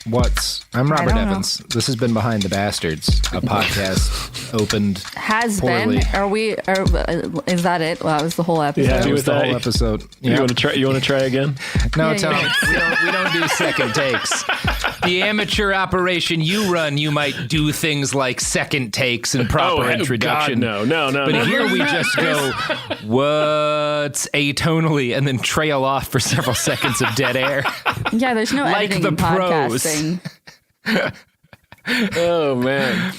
What? I'm Robert Evans. This has been Behind the Bastards, a podcast opened Has poorly. been. Are we? Is that it? Well, that was the whole episode. Yeah, That was the whole episode. You want to try again? No, Yeah, Tom, yeah. we don't do second takes. The amateur operation you run, you might do things like second takes and proper introduction. God, no. But here we just go, what's atonally, and then trail off for several seconds of dead air. Yeah, there's no Like editing the in pros. podcasting. Oh, man.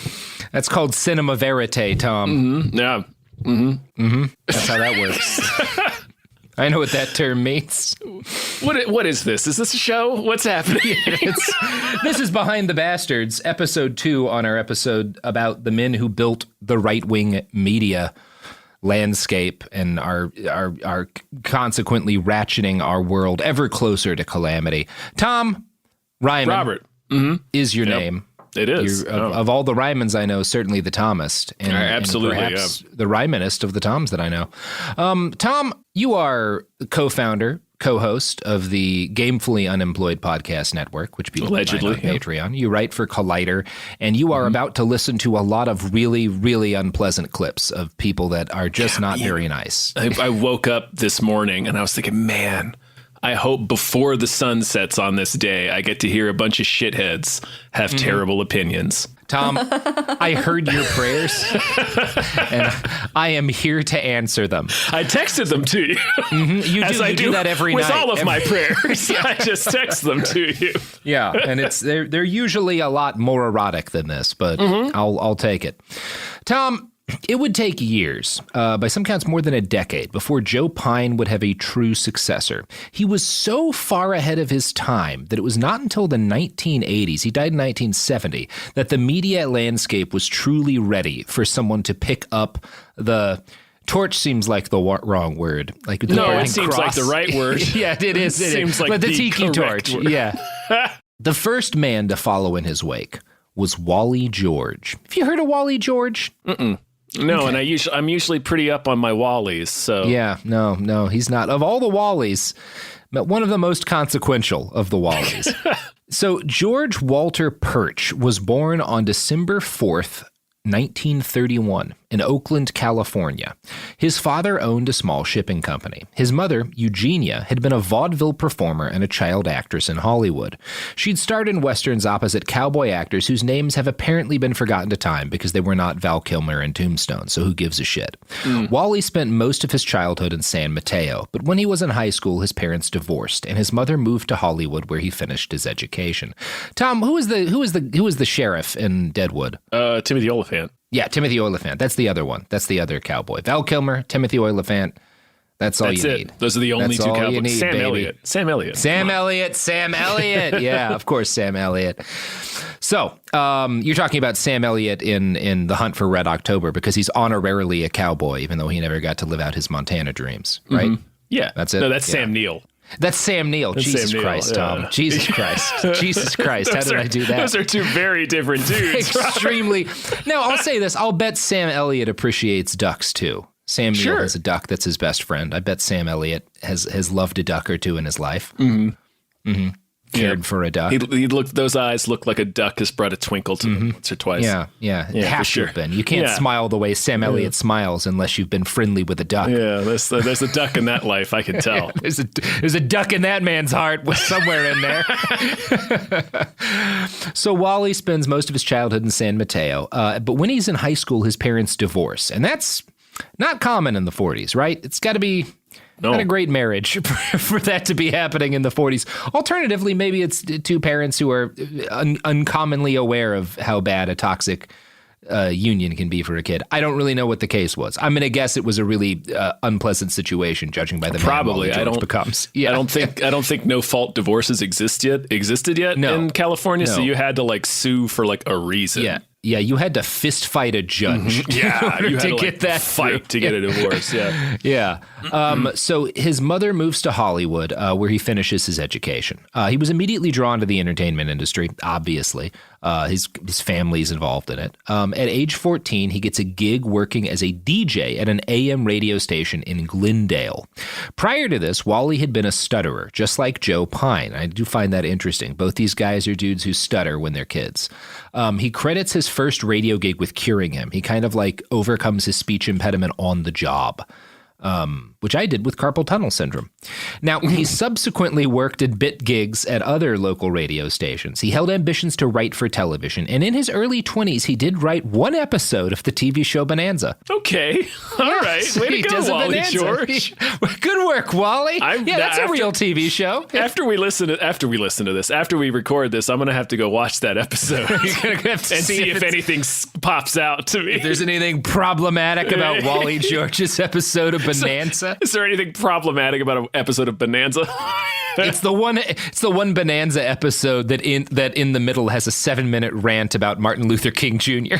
That's called cinema verite, Tom. Mm-hmm. Yeah. That's how that works. I know what that term means. What is this? Is this a show? What's happening? This is Behind the Bastards, episode 2 on our episode about the men who built the right-wing media landscape and are consequently ratcheting our world ever closer to calamity. Tom Reimann Robert. is your name. It is. Of all the Reimanns I know, certainly the Thomist. And, absolutely, and perhaps the Reimannest of the Toms that I know. Tom, you are co-founder, co-host of the Gamefully Unemployed Podcast Network, which people Allegedly, can find on Patreon. You write for Collider, and you are about to listen to a lot of really, really unpleasant clips of people that are just not very nice. I woke up this morning and I was thinking, man, I hope before the sun sets on this day, I get to hear a bunch of shitheads have terrible opinions. Tom, I heard your prayers, and I am here to answer them. I texted them to you. You do that every with night. all of my prayers. I just text them to you. Yeah, and they're usually a lot more erotic than this, but I'll take it. Tom, it would take years, by some counts more than a decade, before Joe Pine would have a true successor. He was so far ahead of his time that it was not until the 1980s, he died in 1970, that the media landscape was truly ready for someone to pick up the... Torch seems like the wrong word. Like the No, it burning seems like cross. the right word. Yeah, it is. It seems is. like but the the tiki correct torch. word. Yeah. The first man to follow in his wake was Wally George. Have you heard of Wally George? No, and I'm usually pretty up on my Wallies. So Yeah, no, he's not. Of all the Wallies, but one of the most consequential of the Wallies. So George Walter Perch was born on December 4th, 1931, in Oakland, California. His father owned a small shipping company. His mother, Eugenia, had been a vaudeville performer and a child actress in Hollywood. She'd starred in westerns opposite cowboy actors whose names have apparently been forgotten to time because they were not Val Kilmer and Tombstone, so who gives a shit? Wally spent most of his childhood in San Mateo, but when he was in high school, his parents divorced, and his mother moved to Hollywood where he finished his education. Tom, who was the sheriff in Deadwood? Timothy Oliphant. Yeah, Timothy Oliphant. That's the other one. That's the other cowboy. Val Kilmer, Timothy Oliphant. That's all That's you it. need. Those are the only That's two all cowboys. you need, Sam baby. Elliott. Sam Elliott. Yeah, of course, Sam Elliott. So, you're talking about Sam Elliott in The Hunt for Red October because he's honorarily a cowboy, even though he never got to live out his Montana dreams, right? Yeah. That's it? No, that's Yeah. Sam Neill. That's Sam Neill. Jesus Sam Neill, Christ, yeah. Tom. Jesus Christ. Jesus Christ. How did I do that? Those are two very different dudes. Extremely. No, I'll say this. I'll bet Sam Elliott appreciates ducks too. Sam Neill has a duck that's his best friend. I bet Sam Elliott has loved a duck or two in his life. Cared for a duck. Those eyes look like a duck has brought a twinkle to them once or twice. Yeah. for Have to sure. have been. You can't Yeah. smile the way Sam Elliott smiles unless you've been friendly with a duck. Yeah, there's a duck in that life, I can tell. There's a duck in that man's heart somewhere in there. So Wally spends most of his childhood in San Mateo, but when he's in high school, his parents divorce, and that's not common in the 40s, right? It's got to be not a great marriage for that to be happening in the 40s. Alternatively, maybe it's two parents who are uncommonly aware of how bad a toxic union can be for a kid. I don't really know what the case was. I'm going to guess it was a really unpleasant situation, judging by the Probably. man Wally George becomes. Yeah. I don't think no fault divorces existed yet in California. So you had to like sue for like a reason. Yeah, you had to fist fight a judge. Yeah, you had to to get that fight to get a divorce. Yeah, yeah. So his mother moves to Hollywood, where he finishes his education. He was immediately drawn to the entertainment industry, obviously. His family's involved in it. At age 14, he gets a gig working as a DJ at an AM radio station in Glendale. Prior to this, Wally had been a stutterer, just like Joe Pine. I do find that interesting. Both these guys are dudes who stutter when they're kids. He credits his first radio gig with curing him. He kind of like overcomes his speech impediment on the job. Which I did with carpal tunnel syndrome. Now, he subsequently worked at bit gigs at other local radio stations. He held ambitions to write for television, and in his early 20s, he did write one episode of the TV show Bonanza. Okay. All right. Way to go, Wally George. Good work, Wally. That's a real TV show. After we listen to this, after we record this, I'm going to have to go watch that episode and see if anything pops out to me. If there's anything problematic about Wally George's episode of Bonanza. Is there anything problematic about an episode of Bonanza? It's the one Bonanza episode that in the middle has a 7-minute rant about Martin Luther King Jr.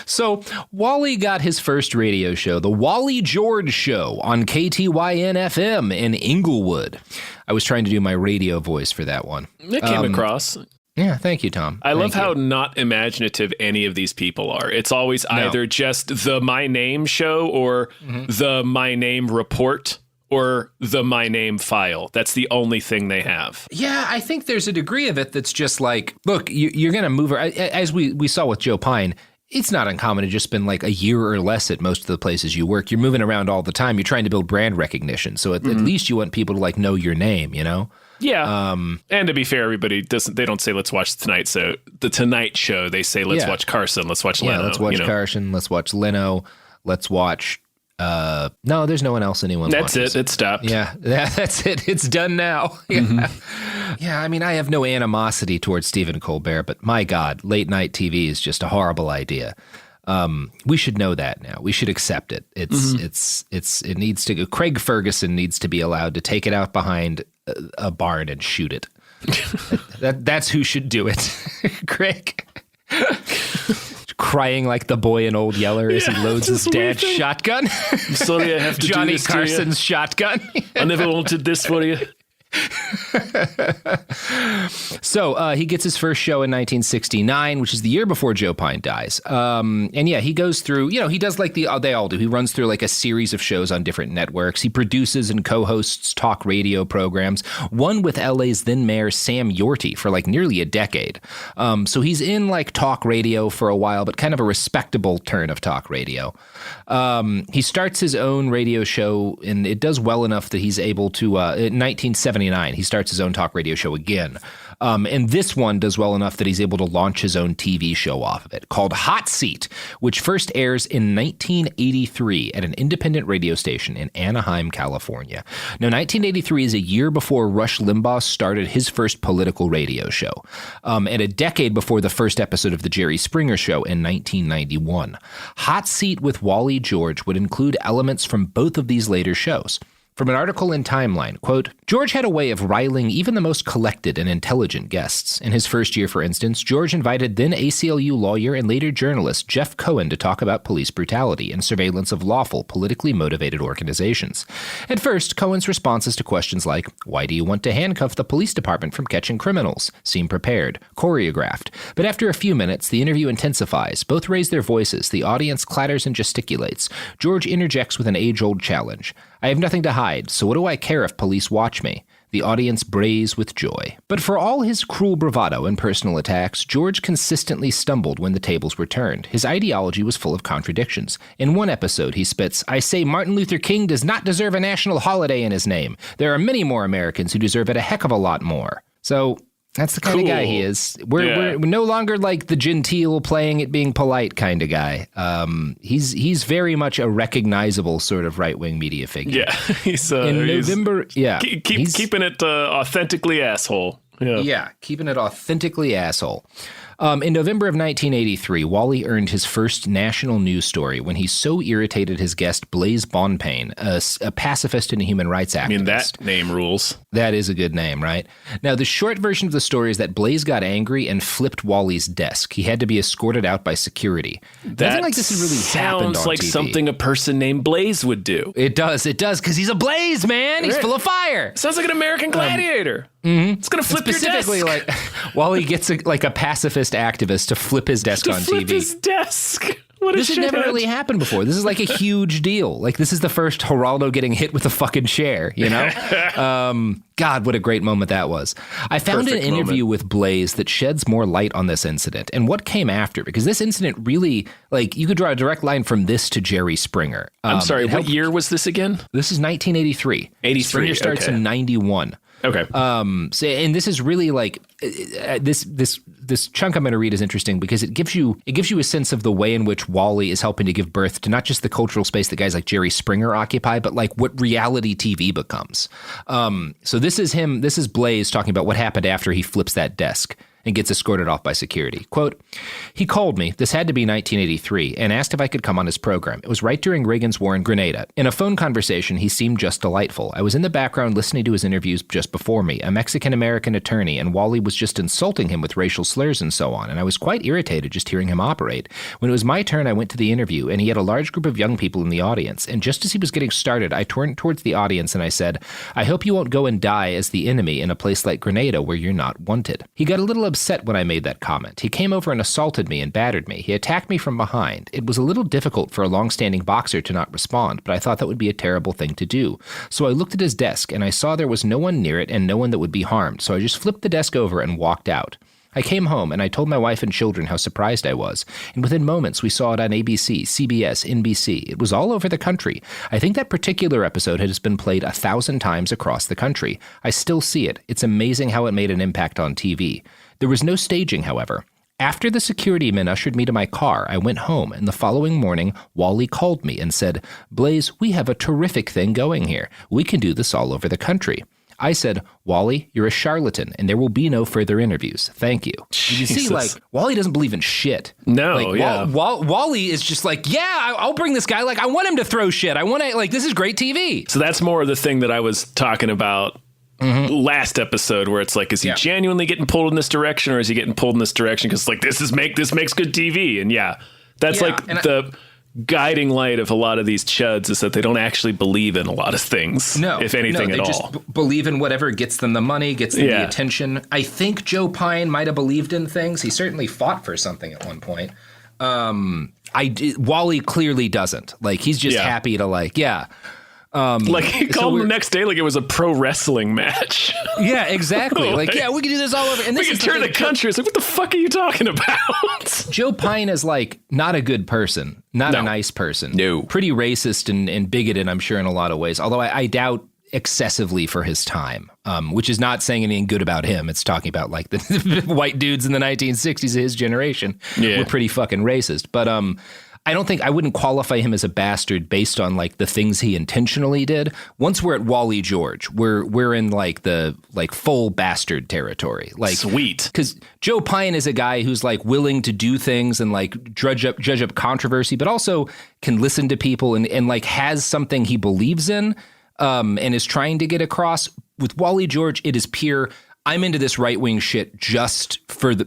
So Wally got his first radio show, the Wally George Show, on KTYN FM in Inglewood. I was trying to do my radio voice for that one. It came across. Yeah, thank you, Tom. I love how not imaginative any of these people are. It's always either just the My Name show or the My Name report or the My Name file. That's the only thing they have. Yeah, I think there's a degree of it that's just like, look, you're going to move, as we saw with Joe Pine, it's not uncommon to just spend like a year or less at most of the places you work. You're moving around all the time. You're trying to build brand recognition. So at least you want people to like know your name, you know? Yeah. And to be fair, everybody they don't say, let's watch The Tonight Show. They say, let's watch Carson. Let's watch Leno. Yeah, let's watch Carson. Let's watch Leno. Let's watch, no, there's no one else anyone watches. That's it. It stopped. Yeah, that's it. It's done now. Yeah, I mean, I have no animosity towards Stephen Colbert, but my God, late night TV is just a horrible idea. We should know that now. We should accept it. It needs to go. Craig Ferguson needs to be allowed to take it out behind a barn and shoot it. That's who should do it. Craig. Crying like the boy in Old Yeller as he loads his dad's shotgun. I'm sorry I have to Johnny do this Carson's shotgun. I never wanted this for you. So he gets his first show in 1969, which is the year before Joe Pine dies. And yeah, he goes through, he does like they all do. He runs through like a series of shows on different networks. He produces and co-hosts talk radio programs, one with LA's then mayor Sam Yorty for like nearly a decade. So he's in like talk radio for a while, but kind of a respectable turn of talk radio. He starts his own radio show, and it does well enough that he's able to, in 1979, he starts his own talk radio show again. And this one does well enough that he's able to launch his own TV show off of it called Hot Seat, which first airs in 1983 at an independent radio station in Anaheim, California. Now, 1983 is a year before Rush Limbaugh started his first political radio show, and a decade before the first episode of The Jerry Springer Show in 1991. Hot Seat with Wally George would include elements from both of these later shows. From an article in Timeline, quote, George had a way of riling even the most collected and intelligent guests. In his first year, for instance, George invited then ACLU lawyer and later journalist Jeff Cohen to talk about police brutality and surveillance of lawful, politically motivated organizations. At first, Cohen's responses to questions like, why do you want to handcuff the police department from catching criminals? Seem prepared, choreographed. But after a few minutes, the interview intensifies. Both raise their voices. The audience clatters and gesticulates. George interjects with an age-old challenge. I have nothing to hide, so what do I care if police watch me? The audience brays with joy. But for all his cruel bravado and personal attacks, George consistently stumbled when the tables were turned. His ideology was full of contradictions. In one episode, he spits, I say Martin Luther King does not deserve a national holiday in his name. There are many more Americans who deserve it a heck of a lot more. So that's the kind of guy he is. We're no longer like the genteel playing it being polite kind of guy. He's very much a recognizable sort of right-wing media figure. Yeah, he's in November. Keeping it authentically asshole. Yeah, keeping it authentically asshole. In November of 1983, Wally earned his first national news story when he so irritated his guest Blaise Bonpane, a pacifist and a human rights activist. I mean, that name rules. That is a good name, right? Now, the short version of the story is that Blaise got angry and flipped Wally's desk. He had to be escorted out by security. Nothing like this has really happened on sounds like TV. Something a person named Blaise would do. It does, because he's a Blaze, man. He's full of fire. Sounds like an American Gladiator. It's going to flip your desk. Specifically, like, Wally gets a pacifist activist to flip his desk on flip TV. his desk. What This has never really happened before. This is like a huge deal. Like, this is the first Geraldo getting hit with a fucking chair, you know? God, what a great moment that was. I found an interview with Blaze that sheds more light on this incident and what came after, because this incident really, like, you could draw a direct line from this to Jerry Springer. I'm sorry, what year was this again? This is 1983. 83, Springer starts in 91. Okay. So, and this is really like this chunk I'm going to read is interesting because it gives you a sense of the way in which Wally is helping to give birth to not just the cultural space that guys like Jerry Springer occupy, but like what reality TV becomes. So this is him. This is Blaze talking about what happened after he flips that desk and gets escorted off by security. Quote, he called me, this had to be 1983, and asked if I could come on his program. It was right during Reagan's war in Grenada. In a phone conversation, he seemed just delightful. I was in the background listening to his interviews just before me, a Mexican-American attorney, and Wally was just insulting him with racial slurs and so on, and I was quite irritated just hearing him operate. When it was my turn, I went to the interview, and he had a large group of young people in the audience, and just as he was getting started, I turned towards the audience and I said, I hope you won't go and die as the enemy in a place like Grenada where you're not wanted. He got a little upset when I made that comment. He came over and assaulted me and battered me. He attacked me from behind. It was a little difficult for a long-standing boxer to not respond, but I thought that would be a terrible thing to do. So I looked at his desk and I saw there was no one near it and no one that would be harmed, so I just flipped the desk over and walked out. I came home and I told my wife and children how surprised I was, and within moments we saw it on ABC, CBS, NBC. It was all over the country. I think that particular episode has been played 1,000 times across the country. I still see it. It's amazing how it made an impact on TV. There was no staging, however. After the security men ushered me to my car, I went home, and the following morning, Wally called me and said, Blaze, we have a terrific thing going here. We can do this all over the country. I said, Wally, you're a charlatan, and there will be no further interviews. Thank you. You see, like, Wally doesn't believe in shit. No, like, yeah. Wally is just like, yeah, I'll bring this guy. Like, I want him to throw shit. I want to, like, this is great TV. So that's more of the thing that I was talking about last episode, where it's like, is he genuinely getting pulled in this direction, or is he getting pulled in this direction because, like, this makes good TV? And that's like the guiding light of a lot of these chuds, is that they don't actually believe in a lot of things, if anything at all. They just believe in whatever gets them the money, gets them the attention. I think Joe Pine might have believed in things. He certainly fought for something at one point. Wally clearly doesn't. Like, he's just happy to, like, like, he called him the next day like it was a pro wrestling match. Yeah, exactly. Like, yeah, we can do this all over. And this we can turn the country. It's like, what the fuck are you talking about? Joe Pine is, like, not a good person, not a nice person. No. Pretty racist and bigoted, I'm sure, in a lot of ways. Although I doubt excessively for his time, which is not saying anything good about him. It's talking about, like, the white dudes in the 1960s of his generation were pretty fucking racist. But I wouldn't qualify him as a bastard based on, like, the things he intentionally did. Once we're at Wally George, we're in, like, the, like, full bastard territory. Like, sweet. Because Joe Pine is a guy who's, like, willing to do things and, like, judge up controversy, but also can listen to people and like, has something he believes in and is trying to get across. With Wally George, it is pure, I'm into this right-wing shit just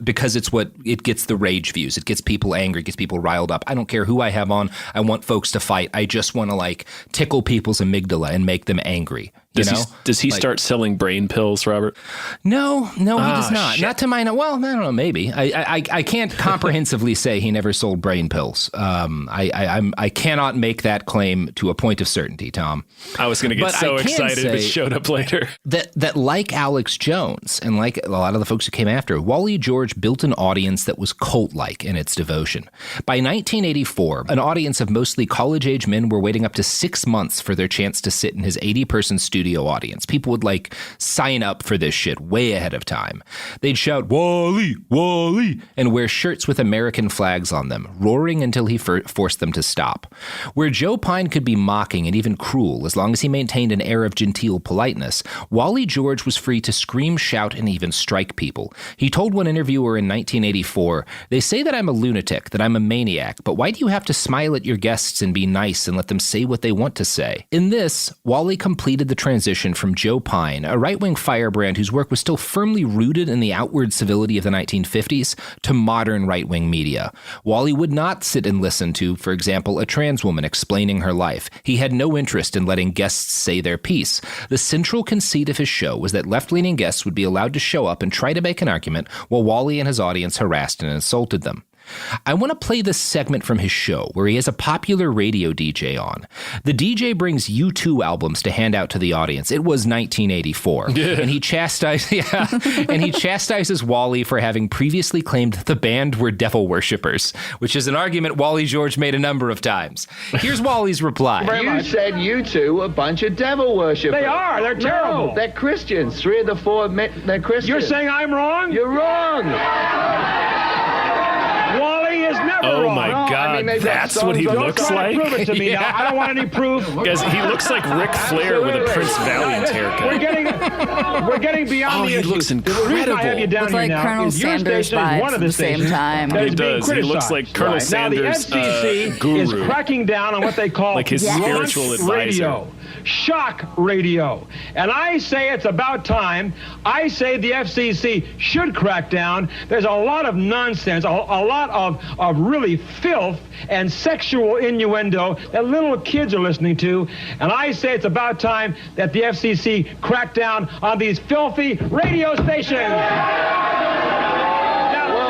because it gets the rage views. It gets people angry, it gets people riled up. I don't care who I have on. I want folks to fight. I just want to, like, tickle people's amygdala and make them angry. Does he start selling brain pills, Robert? No, he does not. Shit. Not to my, well, I don't know, maybe. I can't comprehensively say he never sold brain pills. I cannot make that claim to a point of certainty, Tom. I was going to get so excited if it showed up later. That like Alex Jones and like a lot of the folks who came after, Wally George built an audience that was cult-like in its devotion. By 1984, an audience of mostly college-age men were waiting up to 6 months for their chance to sit in his 80-person studio audience. People would, like, sign up for this shit way ahead of time. They'd shout, Wally, Wally, and wear shirts with American flags on them, roaring until he forced them to stop. Where Joe Pine could be mocking and even cruel, as long as he maintained an air of genteel politeness, Wally George was free to scream, shout, and even strike people. He told one interviewer in 1984, they say that I'm a lunatic, that I'm a maniac, but why do you have to smile at your guests and be nice and let them say what they want to say? In this, Wally completed the transition from Joe Pine, a right-wing firebrand whose work was still firmly rooted in the outward civility of the 1950s, to modern right-wing media. Wally would not sit and listen to, for example, a trans woman explaining her life. He had no interest in letting guests say their piece. The central conceit of his show was that left-leaning guests would be allowed to show up and try to make an argument while Wally and his audience harassed and insulted them. I want to play this segment from his show where he has a popular radio DJ on. The DJ brings U2 albums to hand out to the audience. It was 1984. And he chastises Wally for having previously claimed that the band were devil worshippers, which is an argument Wally George made a number of times. Here's Wally's reply. You said U2 were a bunch of devil worshippers. They are. They're terrible. No, they're Christians. 3 of the 4 they're Christians. You're saying I'm wrong? You're wrong. Wally is never wrong. Oh my God, that's what he looks like? Prove it to me now. I don't want any proof. Guys, he looks like Ric Flair with a Prince Valiant haircut. We're getting beyond the issue. He looks incredible. The reason I have you down Looks here like now Colonel is your Sanders station is one of the vibes at the same stations time. that He is being does. He looks like criticized. Colonel Now Sanders' the FCC guru. is cracking down on what they call Like his spiritual launch advisor. radio. Shock radio. And I say it's about time. I say the FCC should crack down. There's a lot of nonsense, a lot of really filth and sexual innuendo that little kids are listening to. And I say it's about time that the FCC crack down on these filthy radio stations.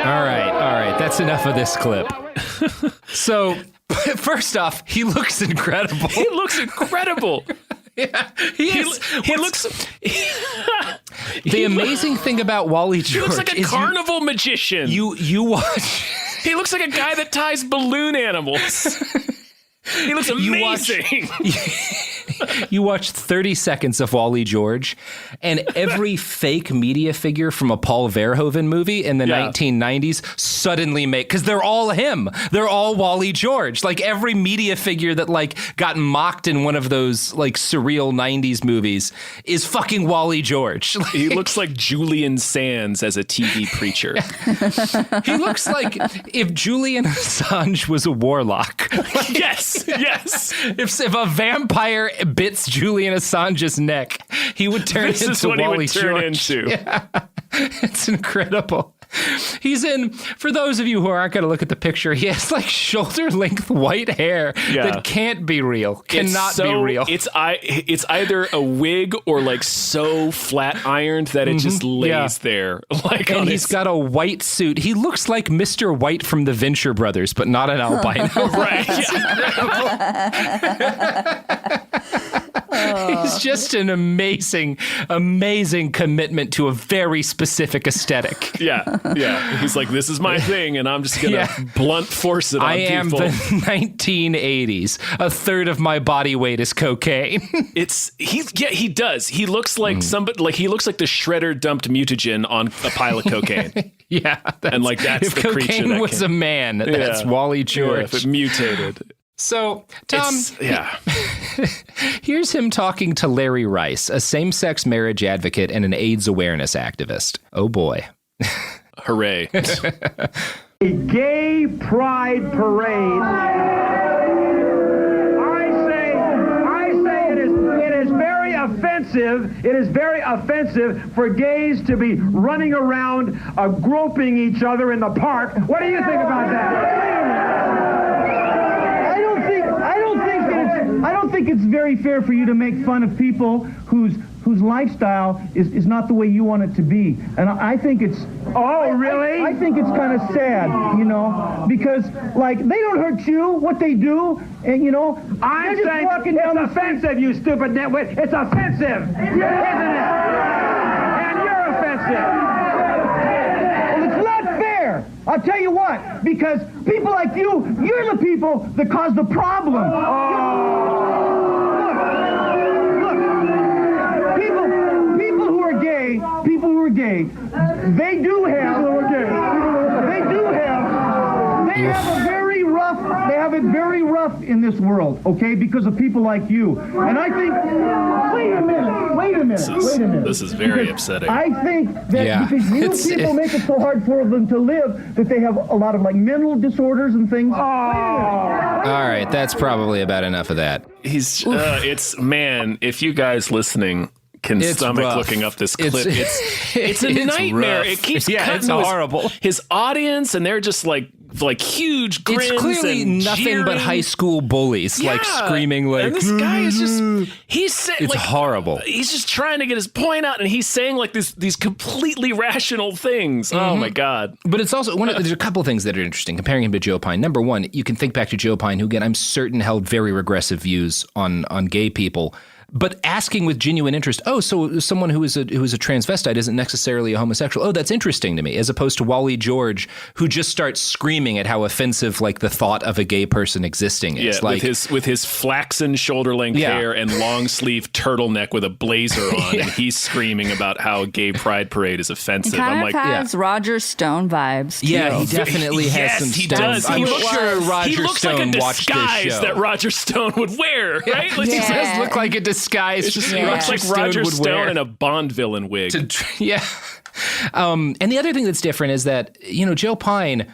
All right. That's enough of this clip. So, first off, he looks incredible. He looks incredible. Yeah, He looks. The amazing thing about Wally George He looks like a carnival magician. You watch. He looks like a guy that ties balloon animals. He looks amazing. You watch 30 seconds of Wally George, and every fake media figure from a Paul Verhoeven movie in the 1990s suddenly because they're all him. They're all Wally George. Like every media figure that got mocked in one of those surreal 90s movies is fucking Wally George. He looks like Julian Sands as a TV preacher. He looks like if Julian Assange was a warlock. Yes. If a vampire bits Julian Assange's neck, he would turn This into is what Wally he would turn George. into. Yeah. It's incredible. He's in, for those of you who aren't going to look at the picture, he has shoulder-length white hair that can't be real, cannot be real. It's either a wig or so flat ironed that it just lays there. And he's got a white suit. He looks like Mr. White from the Venture Brothers, but not an albino. Right. He's just an amazing commitment to a very specific aesthetic. Yeah. He's like, this is my thing, and I'm just gonna blunt force it on people. I am the 1980s. A third of my body weight is cocaine. He does. He looks like somebody. He looks like the shredder dumped mutagen on a pile of cocaine. Yeah, and that's if the creature cocaine that was a man, that's Wally George. Yeah, if it mutated. So, Tom, here's him talking to Larry Rice, a same-sex marriage advocate and an AIDS awareness activist. Oh boy. Hooray. A gay pride parade. I say it is very offensive. It is very offensive for gays to be running around groping each other in the park. What do you think about that? I don't think it's very fair for you to make fun of people whose lifestyle is not the way you want it to be. And I think it's... Oh, really? I think it's kind of sad, because, they don't hurt you, what they do, and, I'm just saying walking down it's offensive, you stupid nitwit. It's offensive, isn't it? And you're offensive. Well, it's not fair. I'll tell you what, because people like you're the people that cause the problem. People who are gay, they have it very rough in in this world, okay, because of people like you. And I think, wait a minute. This is very upsetting. I think that because you people make it so hard for them to live that they have a lot of like mental disorders and things. All right, that's probably about enough of that. If you guys listening can stomach rough. looking up this clip, it's a nightmare. Rough. It keeps it's horrible. His audience, and they're just like huge grins. It's clearly and nothing jeering. but high school bullies, like screaming like. And this guy is it's horrible. He's just trying to get his point out, and he's saying like these completely rational things. Mm-hmm. Oh my God! But it's also there's a couple of things that are interesting comparing him to Joe Pine. Number one, you can think back to Joe Pine, who again I'm certain held very regressive views on gay people. But asking with genuine interest, so someone who is a transvestite isn't necessarily a homosexual. Oh, that's interesting to me, as opposed to Wally George, who just starts screaming at how offensive like the thought of a gay person existing is. Yeah, like with his flaxen shoulder length hair and long sleeve turtleneck with a blazer on, and he's screaming about how a gay pride parade is offensive. He kind of has Roger Stone vibes. Too. Yeah, he definitely has some. He Stone. does. I'm sure Roger he looks Stone like a watched this show. disguise that Roger Stone would wear, right? Like, He does look like a disguise. He looks like Roger Stone in a Bond villain wig. And the other thing that's different is that, Joe Pine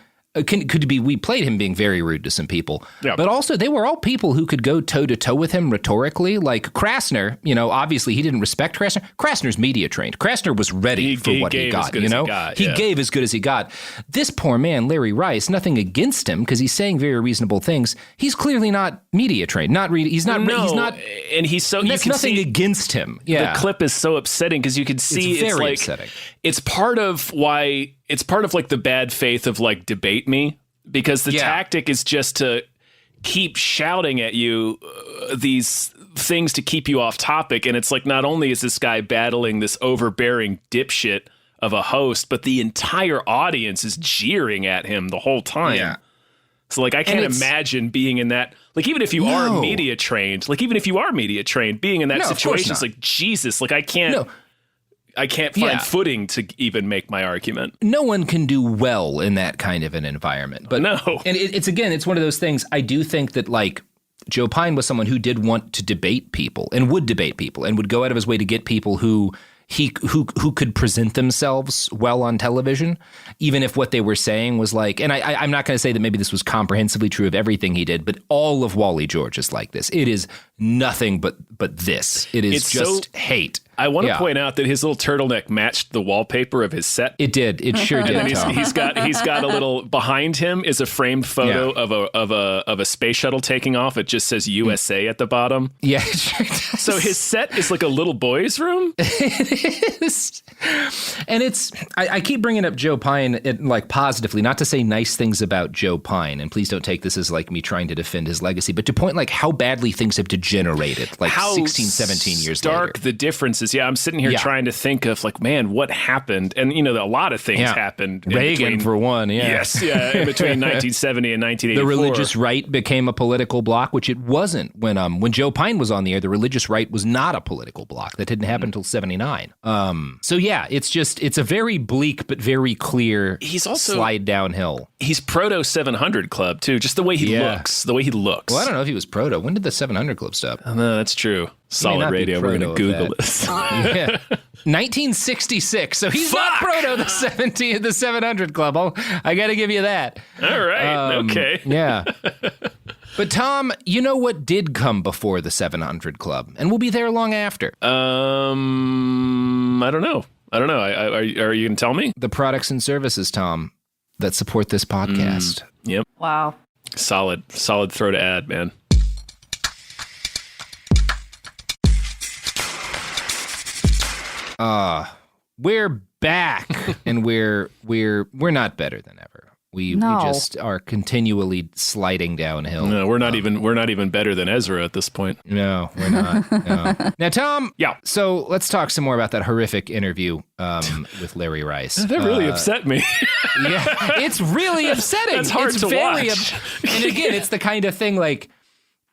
could be, we played him being very rude to some people, but also they were all people who could go toe to toe with him rhetorically. Like Krasner, obviously he didn't respect Krasner. Krasner's media trained. Krasner was ready for what he got, He gave as good as he got. This poor man, Larry Rice, nothing against him because he's saying very reasonable things. He's clearly not media trained. He's not, and he's so, that's nothing against him. Yeah. The clip is so upsetting because you can see it's very upsetting. It's part of like the bad faith of like debate me, because the tactic is just to keep shouting at you these things to keep you off topic. And it's like, not only is this guy battling this overbearing dipshit of a host, but the entire audience is jeering at him the whole time. Yeah. So like, I can't imagine being in that, like, even if you are media trained, being in that situation, it's like, Jesus, like I can't find footing to even make my argument. No one can do well in that kind of an environment. But no. And it's one of those things. I do think that like Joe Pine was someone who did want to debate people and would debate people and would go out of his way to get people who could present themselves well on television, even if what they were saying was like, and I'm not going to say that maybe this was comprehensively true of everything he did, but all of Wally George is like this. It is nothing but this. It's just hate. I want to point out that his little turtleneck matched the wallpaper of his set. It did. It sure did. And then he's got a little behind him is a framed photo of a space shuttle taking off. It just says USA at the bottom. Yeah, it sure does. So his set is like a little boy's room. It is. And I keep bringing up Joe Pine like positively, not to say nice things about Joe Pine, and please don't take this as like me trying to defend his legacy, but to point like how badly things have degenerated, like how 16, 17 years stark later. The differences. Yeah, I'm sitting here trying to think of like, man, what happened? And a lot of things happened. Reagan for one. Yeah. Yes. Yeah. In between 1970 and 1984, the religious right became a political bloc, which it wasn't when Joe Pine was on the air. The religious right was not a political bloc. That didn't happen until 79. So yeah, it's a very bleak but very clear. He's also slide downhill. He's proto 700 Club too. Just the way he looks. The way he looks. Well, I don't know if he was proto. When did the 700 Club stop? No, that's true. Solid Radio. We're going to Google this. 1966. So he's not proto the 700 Club. I got to give you that. All right. Okay. Yeah. But Tom, you know what did come before the 700 Club, and we'll be there long after. I don't know. Are you going to tell me? The products and services, Tom, that support this podcast. Yep. Wow. Solid throw to add, man. We're back, and we're not better than ever. We just are continually sliding downhill. No, we're not even better than Ezra at this point. No, we're not. No. Now, Tom. Yeah. So let's talk some more about that horrific interview with Larry Rice. That really upset me. Yeah, it's really upsetting. It's hard to watch. And again, it's the kind of thing like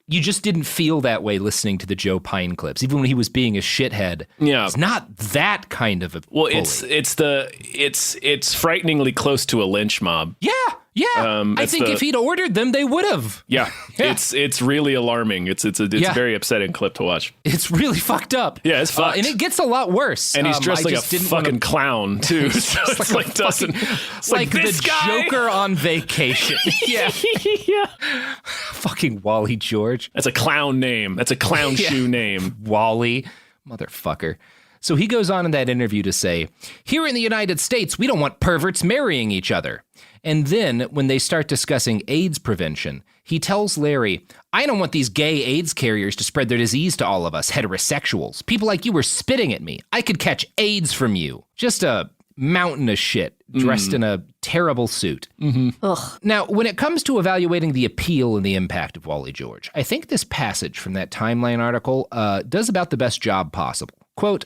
you just didn't feel that way listening to the Joe Pine clips, even when he was being a shithead. Yeah, it's not that kind of a bully. It's frighteningly close to a lynch mob. Yeah. Yeah, I think if he'd ordered them, they would have. Yeah, it's really alarming. It's a very upsetting clip to watch. It's really fucked up. Yeah, it's fucked. And it gets a lot worse. And he's dressed like a fucking clown, too. So it's like doesn't... It's like the guy. Joker on vacation. Yeah. Fucking Wally George. That's a clown name. That's a clown shoe name. Wally. Motherfucker. So he goes on in that interview to say, here in the United States, we don't want perverts marrying each other. And then when they start discussing AIDS prevention, he tells Larry, I don't want these gay AIDS carriers to spread their disease to all of us heterosexuals. People like you were spitting at me. I could catch AIDS from you. Just a mountain of shit dressed in a terrible suit. Ugh. Now, when it comes to evaluating the appeal and the impact of Wally George, I think this passage from that Timeline article does about the best job possible. Quote,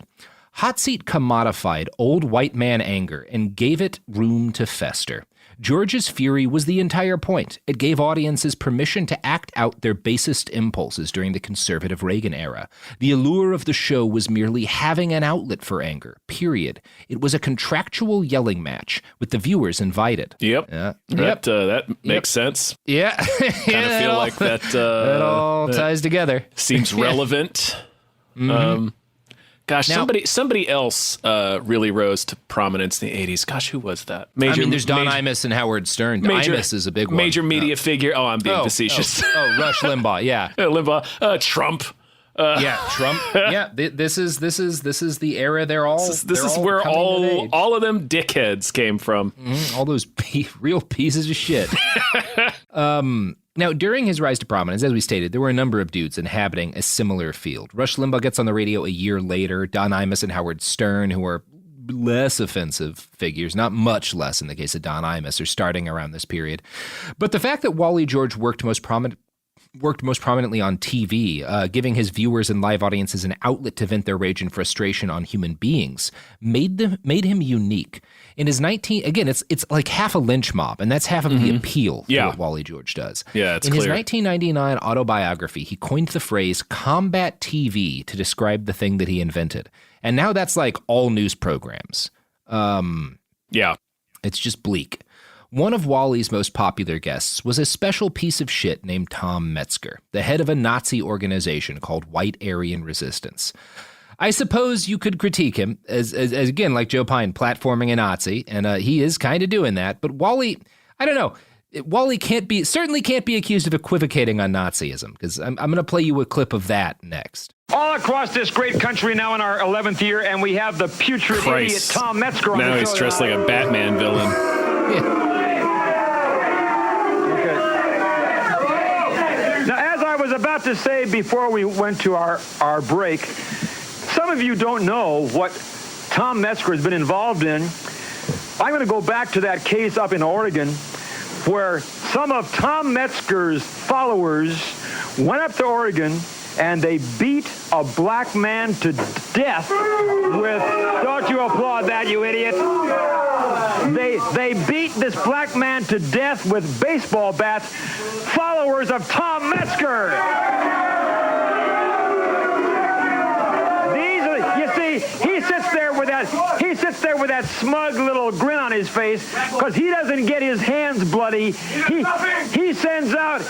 Hot Seat commodified old white man anger and gave it room to fester. George's fury was the entire point. It gave audiences permission to act out their basest impulses during the conservative Reagan era. The allure of the show was merely having an outlet for anger, period. It was a contractual yelling match with the viewers invited. Yep. That makes sense. Yeah. Kind of feel like that. That all ties together. Seems relevant. Gosh, somebody else really rose to prominence in the 80s. Gosh, who was that? There's Don Imus and Howard Stern. Imus is a big one. Major media figure. Oh, I'm being facetious. Rush Limbaugh, yeah. Limbaugh. Trump. Trump. Yeah, this is the era they're all. This is where all of them dickheads came from. All those real pieces of shit. Now, during his rise to prominence, as we stated, there were a number of dudes inhabiting a similar field. Rush Limbaugh gets on the radio a year later. Don Imus and Howard Stern, who are less offensive figures, not much less in the case of Don Imus, are starting around this period. But the fact that Wally George worked most prominently on TV, giving his viewers and live audiences an outlet to vent their rage and frustration on human beings, made him unique. In his it's like half a lynch mob, and that's half of the appeal for what Wally George does. Yeah, it's In clear. his 1999 autobiography, he coined the phrase combat TV to describe the thing that he invented. And now that's like all news programs. It's just bleak. One of Wally's most popular guests was a special piece of shit named Tom Metzger, the head of a Nazi organization called White Aryan Resistance. I suppose you could critique him as again, like Joe Pine, platforming a Nazi, and he is kind of doing that. But Wally, I don't know. Wally certainly can't be accused of equivocating on Nazism, because I'm going to play you a clip of that next. All across this great country now in our 11th year, and we have the putrid idiot Tom Metzger on the show. Now he's dressed like a Batman villain. Now, as I was about to say before we went to our break, some of you don't know what Tom Metzger has been involved in. I'm going to go back to that case up in Oregon where some of Tom Metzger's followers went up to Oregon and they beat a black man to death with, don't you applaud that, you idiot? They beat this black man to death with baseball bats, followers of Tom Metzger. He sits there with that smug little grin on his face because he doesn't get his hands bloody. He sends out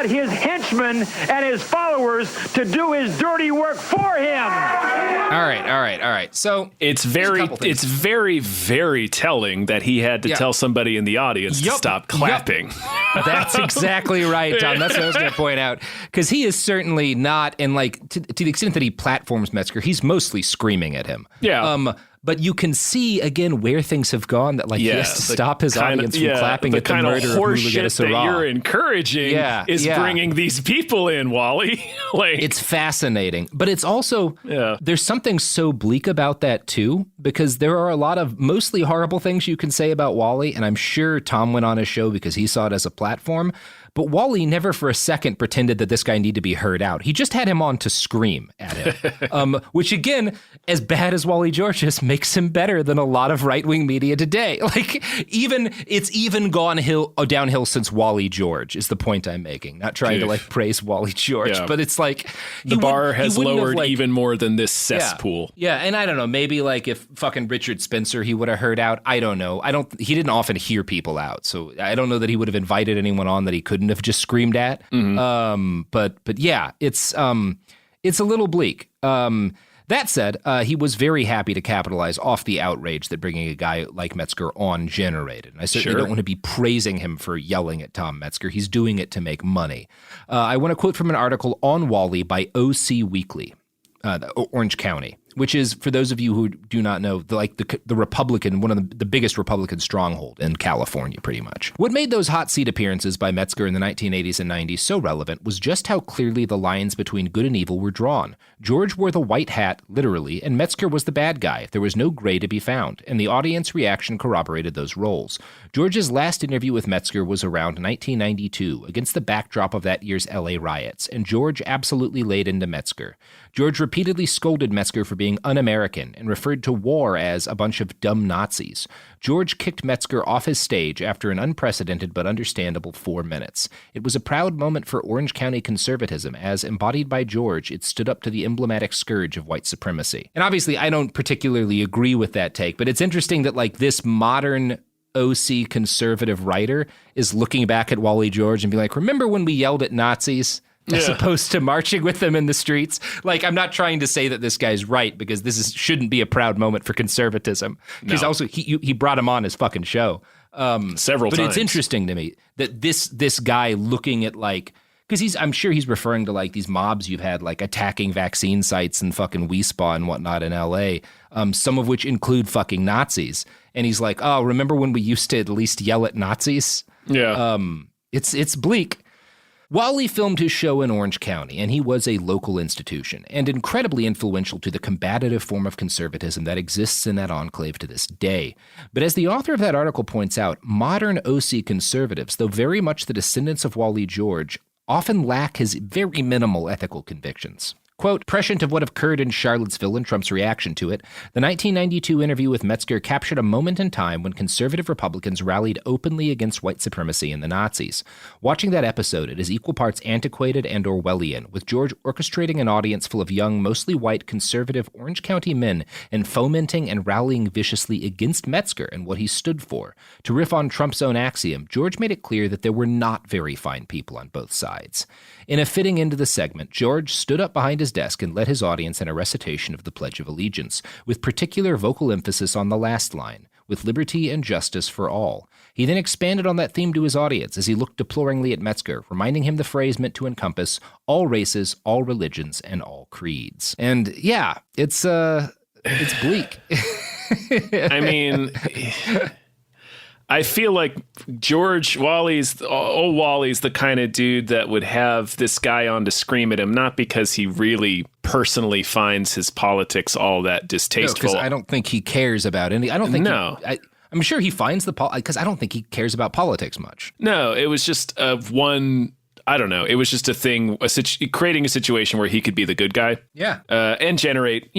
his henchmen and his followers to do his dirty work for him. All right. So it's very, very telling that he had to tell somebody in the audience to stop clapping. That's exactly right, Tom. That's what I was going to point out. Because he is certainly not, and like to the extent that he platforms Metzger, he's mostly screaming at him. Yeah. But you can see again where things have gone. That he has to stop his audience from clapping at the murder of Huluga Sarah. That you're encouraging is bringing these people in, Wally. It's fascinating, but it's also there's something so bleak about that too, because there are a lot of mostly horrible things you can say about Wally, and I'm sure Tom went on his show because he saw it as a platform. But Wally never for a second pretended that this guy needed to be heard out. He just had him on to scream at him, which again, as bad as Wally George is, makes him better than a lot of right-wing media today. Like, it's even gone downhill since Wally George is the point I'm making. Not trying to like praise Wally George, but it's like the bar has lowered even more than this cesspool. Yeah, and I don't know, maybe like if fucking Richard Spencer he would have heard out. I don't know. He didn't often hear people out, so I don't know that he would have invited anyone on that he couldn't have just screamed at. But yeah, it's a little bleak. That said, he was very happy to capitalize off the outrage that bringing a guy like Metzger on generated. And I certainly don't want to be praising him for yelling at Tom Metzger. He's doing it to make money. I want to quote from an article on Wally by OC Weekly, Orange County, which is, for those of you who do not know, the Republican, one of the biggest Republican stronghold in California, pretty much. What made those hot seat appearances by Metzger in the 1980s and 90s so relevant was just how clearly the lines between good and evil were drawn. George wore the white hat, literally, and Metzger was the bad guy. There was no gray to be found, and the audience reaction corroborated those roles. George's last interview with Metzger was around 1992, against the backdrop of that year's LA riots, and George absolutely laid into Metzger. George repeatedly scolded Metzger for being un-American and referred to war as a bunch of dumb Nazis. George kicked Metzger off his stage after an unprecedented but understandable 4 minutes. It was a proud moment for Orange County conservatism as, embodied by George, it stood up to the emblematic scourge of white supremacy. And obviously, I don't particularly agree with that take, but it's interesting that like this modern OC conservative writer is looking back at Wally George and be like, remember when we yelled at Nazis? As opposed to marching with them in the streets. Like, I'm not trying to say that this guy's right, because shouldn't be a proud moment for conservatism. Because also he brought him on his fucking show several times. But it's interesting to me that this guy looking at like, because I'm sure he's referring to like these mobs you've had like attacking vaccine sites and fucking WeSpa and whatnot in LA, some of which include fucking Nazis. And he's like, oh, remember when we used to at least yell at Nazis? Yeah. It's bleak. Wally filmed his show in Orange County, and he was a local institution, and incredibly influential to the combative form of conservatism that exists in that enclave to this day. But as the author of that article points out, modern OC conservatives, though very much the descendants of Wally George, often lack his very minimal ethical convictions. Quote, prescient of what occurred in Charlottesville and Trump's reaction to it, the 1992 interview with Metzger captured a moment in time when conservative Republicans rallied openly against white supremacy and the Nazis. Watching that episode, it is equal parts antiquated and Orwellian, with George orchestrating an audience full of young, mostly white, conservative Orange County men and fomenting and rallying viciously against Metzger and what he stood for. To riff on Trump's own axiom, George made it clear that there were not very fine people on both sides. In a fitting end to the segment, George stood up behind his desk and led his audience in a recitation of the Pledge of Allegiance, with particular vocal emphasis on the last line, with liberty and justice for all. He then expanded on that theme to his audience as he looked deploringly at Metzger, reminding him the phrase meant to encompass all races, all religions, and all creeds. And yeah, it's bleak. I mean, I feel like Wally's the kind of dude that would have this guy on to scream at him, not because he really personally finds his politics all that distasteful. No, because I don't think he cares about any. I don't think. No. I'm sure he finds because I don't think he cares about politics much. No, it was just one. I don't know. It was just a thing, creating a situation where he could be the good guy. Yeah. And generate,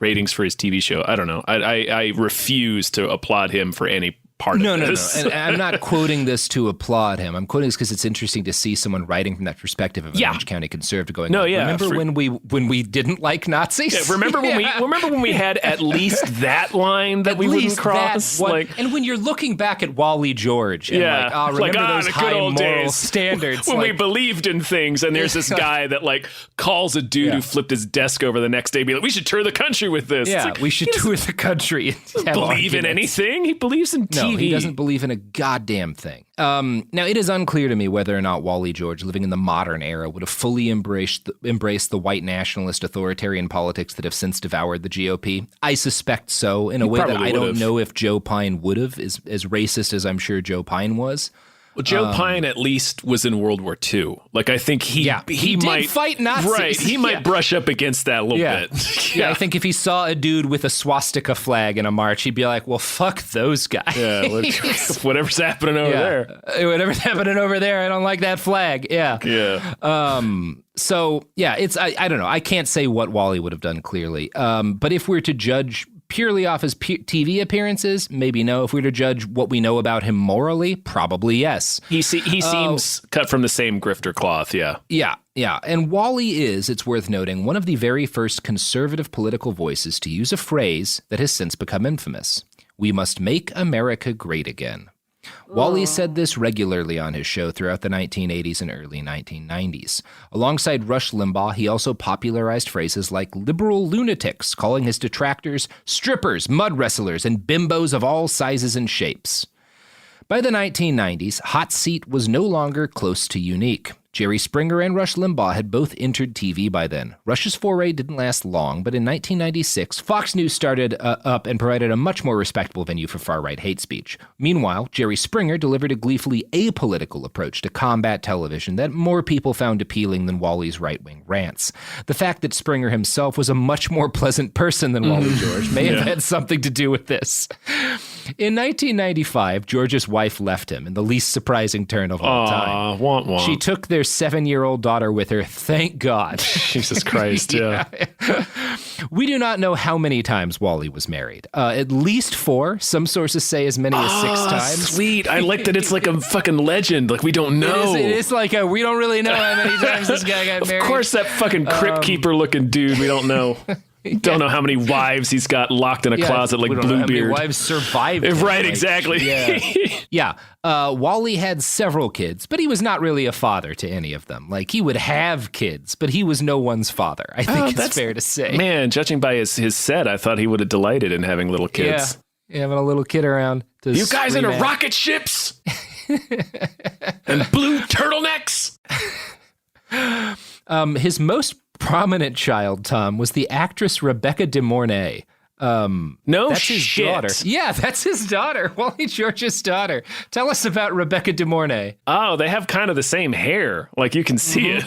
ratings for his TV show. I don't know. I refuse to applaud him for any part of this. No. And I'm not quoting this to applaud him. I'm quoting this because it's interesting to see someone writing from that perspective of an Orange County conservative going, remember when we didn't like Nazis? Yeah, remember when we had at least that line that we wouldn't cross? And when you're looking back at Wally George and remember those high moral days standards. When we believed in things, and there's this guy that calls a dude who flipped his desk over the next day, be like, we should tour the country with this. Yeah, we should tour the country. He doesn't believe in anything. He believes in TV. No, he doesn't believe in a goddamn thing. Now, it is unclear to me whether or not Wally George, living in the modern era, would have fully embraced the white nationalist authoritarian politics that have since devoured the GOP. I suspect so, in a way that I don't know if Joe Pine would have, as racist as I'm sure Joe Pine was. Well, Joe Pine at least was in World War II. Like, I think he did might fight Nazis. Right, he might brush up against that a little bit. Yeah, I think if he saw a dude with a swastika flag in a march, he'd be like, well, fuck those guys. Yeah, whatever's happening over there. Whatever's happening over there, I don't like that flag. Yeah. Yeah. So, yeah, I don't know. I can't say what Wally would have done clearly. But if we're to judge purely off his TV appearances, maybe no. If we were to judge what we know about him morally, probably yes. He seems cut from the same grifter cloth, yeah. Yeah. And Wally is, it's worth noting, one of the very first conservative political voices to use a phrase that has since become infamous. We must make America great again. Wally said this regularly on his show throughout the 1980s and early 1990s. Alongside Rush Limbaugh, he also popularized phrases like liberal lunatics, calling his detractors strippers, mud wrestlers, and bimbos of all sizes and shapes. By the 1990s, Hot Seat was no longer close to unique. Jerry Springer and Rush Limbaugh had both entered TV by then. Rush's foray didn't last long, but in 1996, Fox News started up and provided a much more respectable venue for far-right hate speech. Meanwhile, Jerry Springer delivered a gleefully apolitical approach to combat television that more people found appealing than Wally's right-wing rants. The fact that Springer himself was a much more pleasant person than Wally George may have had something to do with this. In 1995, George's wife left him in the least surprising turn of all time. Womp womp. She took their 7-year-old daughter with her, thank God. Jesus Christ, yeah. We do not know how many times Wally was married. At least 4. Some sources say as many as 6 times. Sweet. I like that it's like a fucking legend. Like, we don't know. It is like we don't really know how many times this guy got married. Of course, that fucking crypt keeper looking dude, we don't know. Don't know how many wives he's got locked in a closet like Bluebeard. How many wives survived him. Right, exactly. Yeah. Wally had several kids, but he was not really a father to any of them. Like, he would have kids, but he was no one's father. I think it's fair to say. Man, judging by his set, I thought he would have delighted in having little kids. Yeah, having a little kid around. You guys into rocket ships? And blue turtlenecks? His most prominent child, Tom, was the actress Rebecca De Mornay. That's his daughter. Yeah, that's his daughter, Wally George's daughter. Tell us about Rebecca De Mornay. Oh, they have kind of the same hair. Like, you can see it.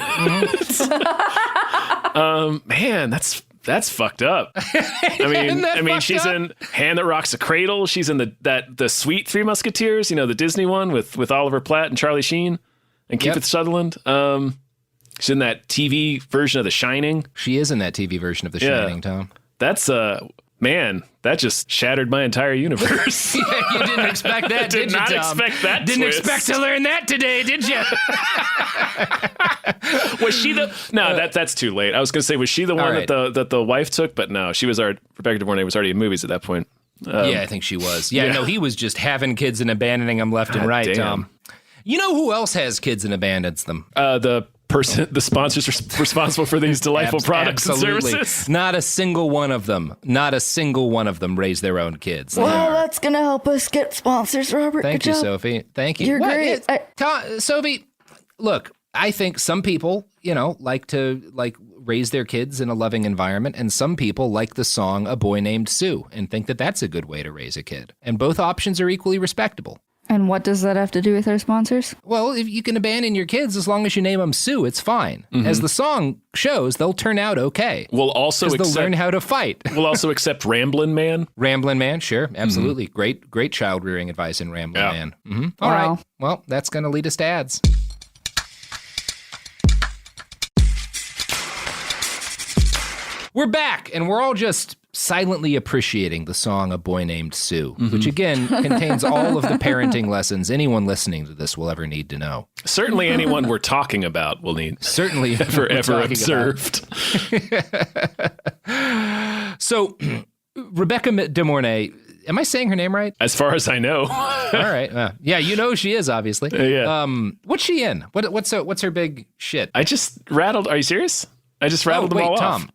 Man, that's fucked up. I mean, she's in Hand That Rocks the Cradle. She's in the Sweet Three Musketeers, the Disney one with Oliver Platt and Charlie Sheen and Kiefer Sutherland. She's in that TV version of The Shining. She is in that TV version of The Shining, Tom. That's man, that just shattered my entire universe. You didn't expect that, did you, Tom? Did not expect that Didn't twist. expect to learn that today, did you? Was she the... No, that's too late. I was going to say, was she the one that the wife took? But no, Rebecca De Mornay was already in movies at that point. I think she was. No, he was just having kids and abandoning them left and right, Tom. You know who else has kids and abandons them? The sponsors are responsible for these delightful products and services. Not a single one of them raise their own kids. Well, that's going to help us get sponsors, Robert. Thank you, Sophie. Thank you. You're great. Sophie, look, I think some people, like to raise their kids in a loving environment, and some people like the song A Boy Named Sue and think that that's a good way to raise a kid. And both options are equally respectable. And what does that have to do with our sponsors? Well, if you can abandon your kids as long as you name them Sue, it's fine. Mm-hmm. As the song shows, they'll turn out okay. They'll learn how to fight. We'll also accept Ramblin' Man. Ramblin' Man, sure, absolutely. Mm-hmm. Great child rearing advice in Ramblin' Man. Mm-hmm. All right. Well, that's going to lead us to ads. We're back, and we're all just silently appreciating the song A Boy Named Sue, which again contains all of the parenting lessons anyone listening to this will ever need to know. Certainly anyone we're talking about will need. Certainly ever observed. So, Rebecca De Mornay, am I saying her name right? As far as I know. All right. She is, obviously. Yeah. What's she in? What's her big shit? I just rattled. Are you serious? I just rattled them all Tom. off.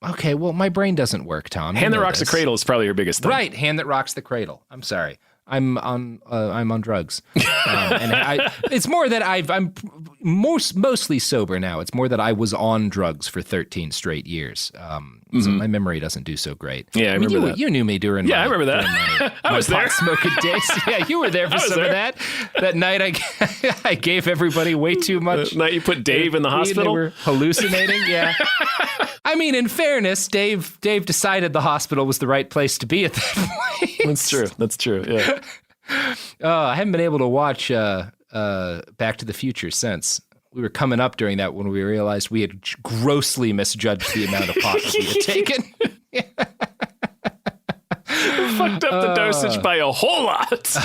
Okay, well, my brain doesn't work, Tom. Hand That Rocks the Cradle is probably your biggest thing. Right, Hand That Rocks the Cradle. I'm sorry. I'm on drugs. And it's more that I'm mostly sober now. It's more that I was on drugs for 13 straight years. So my memory doesn't do so great. Yeah, I remember that. You knew me during I remember that. I was there. Smoking days. Yeah, you were there for some of that. That night I gave everybody way too much. The night you put Dave in the hospital? They were hallucinating, yeah. I mean, in fairness, Dave decided the hospital was the right place to be at that point. That's true, yeah. I haven't been able to watch Back to the Future since. We were coming up during that when we realized we had grossly misjudged the amount of pot that we had taken. Fucked up the dosage by a whole lot.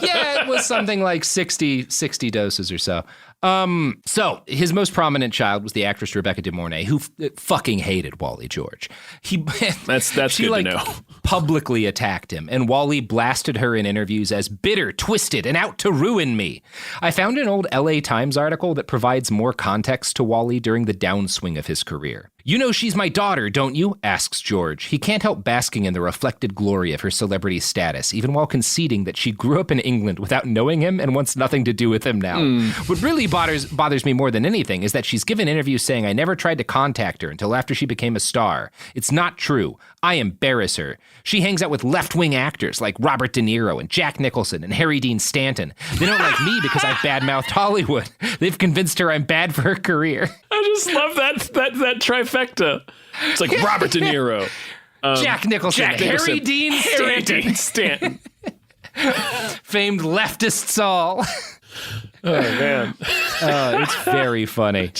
Yeah, it was something like 60 doses or so. So his most prominent child was the actress Rebecca De Mornay, who fucking hated Wally George. That's good to know. Publicly attacked him, and Wally blasted her in interviews as bitter, twisted, and out to ruin me. I found an old LA Times article that provides more context to Wally during the downswing of his career. "You know she's my daughter, don't you?" asks George. He can't help basking in the reflected glory of her celebrity status, even while conceding that she grew up in England without knowing him and wants nothing to do with him now. What really bothers me more than anything is that she's given interviews saying I never tried to contact her until after she became a star. It's not true. I embarrass her. She hangs out with left-wing actors like Robert De Niro and Jack Nicholson and Harry Dean Stanton. They don't like me because I've badmouthed Hollywood. They've convinced her I'm bad for her career. I just love that trifecta. It's like Robert De Niro, Jack Nicholson, Harry Dean Stanton. Famed leftists all. Oh, man. It's very funny.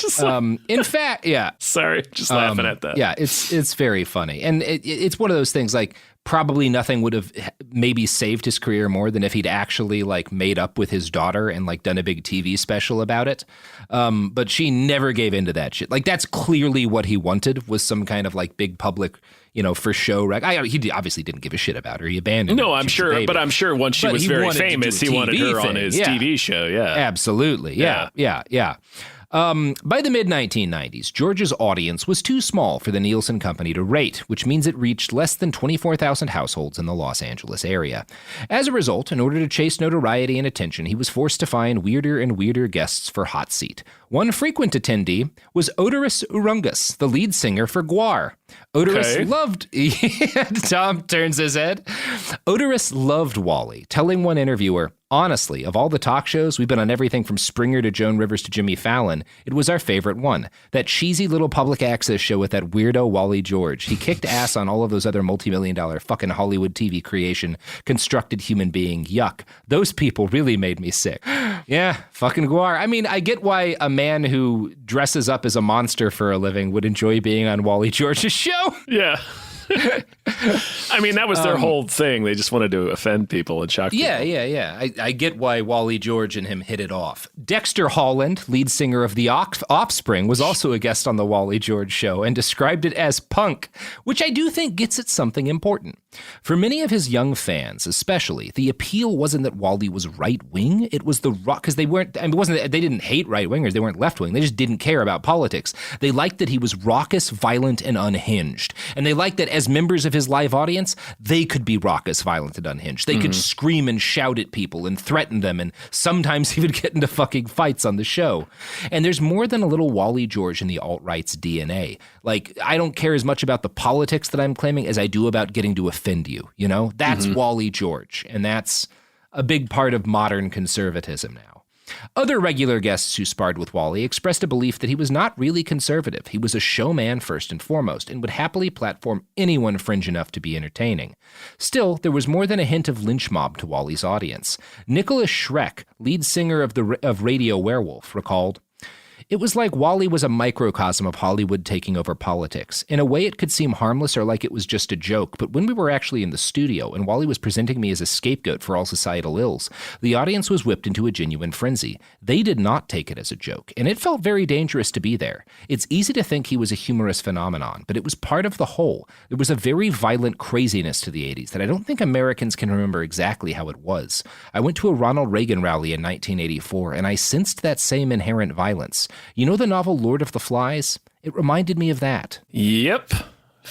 In fact, yeah. Sorry, just laughing at that. Yeah, it's very funny. And it's one of those things, like, probably nothing would have maybe saved his career more than if he'd actually, like, made up with his daughter and, like, done a big TV special about it. But she never gave into that shit. Like, that's clearly what he wanted, was some kind of, like, big public, for show. He obviously didn't give a shit about her. He abandoned her. No, I'm sure. But I'm sure once she was very famous, he wanted her on his TV show. Yeah, absolutely. Yeah. By the mid-1990s, George's audience was too small for the Nielsen Company to rate, which means it reached less than 24,000 households in the Los Angeles area. As a result, in order to chase notoriety and attention, he was forced to find weirder and weirder guests for Hot Seat. One frequent attendee was Oderus Urungus, the lead singer for Gwar. Oderus loved... Tom turns his head. Oderus loved Wally, telling one interviewer, "Honestly, of all the talk shows, we've been on everything from Springer to Joan Rivers to Jimmy Fallon. It was our favorite one. That cheesy little public access show with that weirdo Wally George. He kicked ass on all of those other multi-million-dollar fucking Hollywood TV creation, constructed human being. Yuck. Those people really made me sick." Yeah, fucking Gwar. I mean, I get why a man who dresses up as a monster for a living would enjoy being on Wally George's show. Yeah. I mean, that was their whole thing. They just wanted to offend people and shock people. Yeah. I get why Wally George and him hit it off. Dexter Holland, lead singer of The Offspring, was also a guest on the Wally George show and described it as punk, which I do think gets at something important. For many of his young fans, especially, the appeal wasn't that Wally was right-wing. It was the rock, because they weren't, I mean, it wasn't that they didn't hate right-wingers. They weren't left-wing. They just didn't care about politics. They liked that he was raucous, violent, and unhinged. And they liked that as members of his live audience, they could be raucous, violent, and unhinged. They could scream and shout at people and threaten them, and sometimes even get into fucking fights on the show. And there's more than a little Wally George in the alt-right's DNA. Like, I don't care as much about the politics that I'm claiming as I do about getting to offend you, you know? That's Wally George, and that's a big part of modern conservatism now. Other regular guests who sparred with Wally expressed a belief that he was not really conservative. He was a showman first and foremost, and would happily platform anyone fringe enough to be entertaining. Still, there was more than a hint of lynch mob to Wally's audience. Nicholas Schreck, lead singer of Radio Werewolf, recalled, "It was like Wally was a microcosm of Hollywood taking over politics. In a way, it could seem harmless or like it was just a joke, but when we were actually in the studio and Wally was presenting me as a scapegoat for all societal ills, the audience was whipped into a genuine frenzy. They did not take it as a joke, and it felt very dangerous to be there. It's easy to think he was a humorous phenomenon, but it was part of the whole. There was a very violent craziness to the 80s that I don't think Americans can remember exactly how it was. I went to a Ronald Reagan rally in 1984, and I sensed that same inherent violence. You know the novel Lord of the Flies? It reminded me of that." Yep.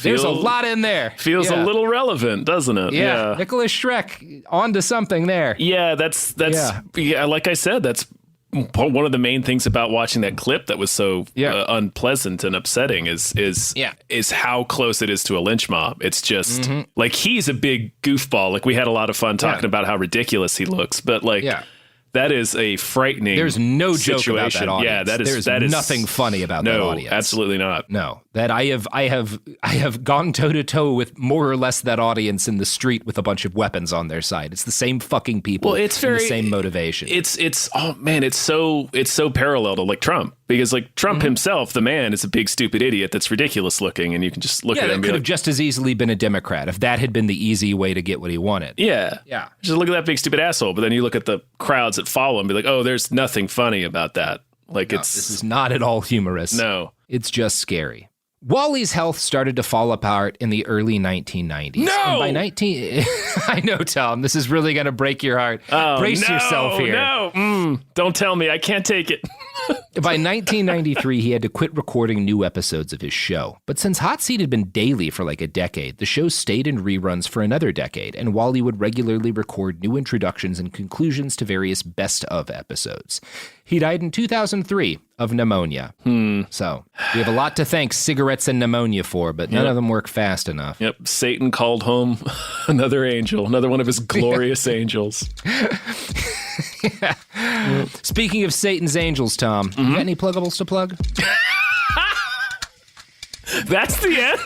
There's a lot in there. Feels a little relevant, doesn't it? Yeah. Nicholas Schreck onto something there. Yeah, that's like I said, that's one of the main things about watching that clip that was so unpleasant and upsetting is how close it is to a lynch mob. It's just like he's a big goofball. Like we had a lot of fun talking about how ridiculous he looks, but like that is a frightening. There's no joke situation. About that audience. Yeah, that is nothing funny about that audience. No, absolutely not. No, that I have gone toe to toe with more or less that audience in the street with a bunch of weapons on their side. It's the same fucking people. Well, it's very the same motivation. It's oh man, it's so parallel to like Trump. Because like Trump himself, the man, is a big stupid idiot that's ridiculous looking, and you can just look at him and be could like, have just as easily been a Democrat if that had been the easy way to get what he wanted. Yeah. Just look at that big stupid asshole. But then you look at the crowds that follow him and be like, oh, there's nothing funny about that. Like this is not at all humorous. No. It's just scary. Wally's health started to fall apart in the early 1990s. No! And by I know, Tom, this is really going to break your heart. Brace yourself here. No, don't tell me. I can't take it. By 1993, he had to quit recording new episodes of his show. But since Hot Seat had been daily for like a decade, the show stayed in reruns for another decade, and Wally would regularly record new introductions and conclusions to various best-of episodes. He died in 2003 of pneumonia. So we have a lot to thank cigarettes and pneumonia for, but none of them work fast enough. Yep. Satan called home another angel, another one of his glorious angels. Speaking of Satan's angels, Tom, you got any pluggables to plug? That's the end.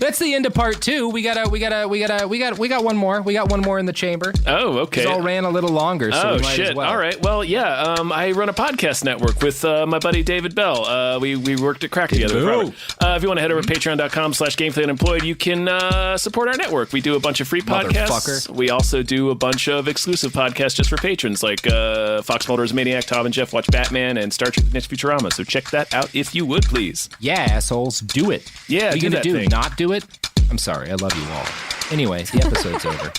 That's the end of part 2. We got one more. We got one more in the chamber. Oh, okay. It all ran a little longer. So we might shit! As well. All right. Well, yeah. I run a podcast network with my buddy David Bell. We worked at Crack together. If you want to head over to patreon.com/gamefullyunemployed, you can support our network. We do a bunch of free podcasts. We also do a bunch of exclusive podcasts just for patrons, like Fox Mulder's Maniac, Tom and Jeff Watch Batman, and Star Trek: The Next Futurama. So check that out if you would, please. Yeah, assholes, do it. Yeah, what are you do gonna that do? thing. Not do it? I'm sorry, I love you all. Anyway, the episode's over.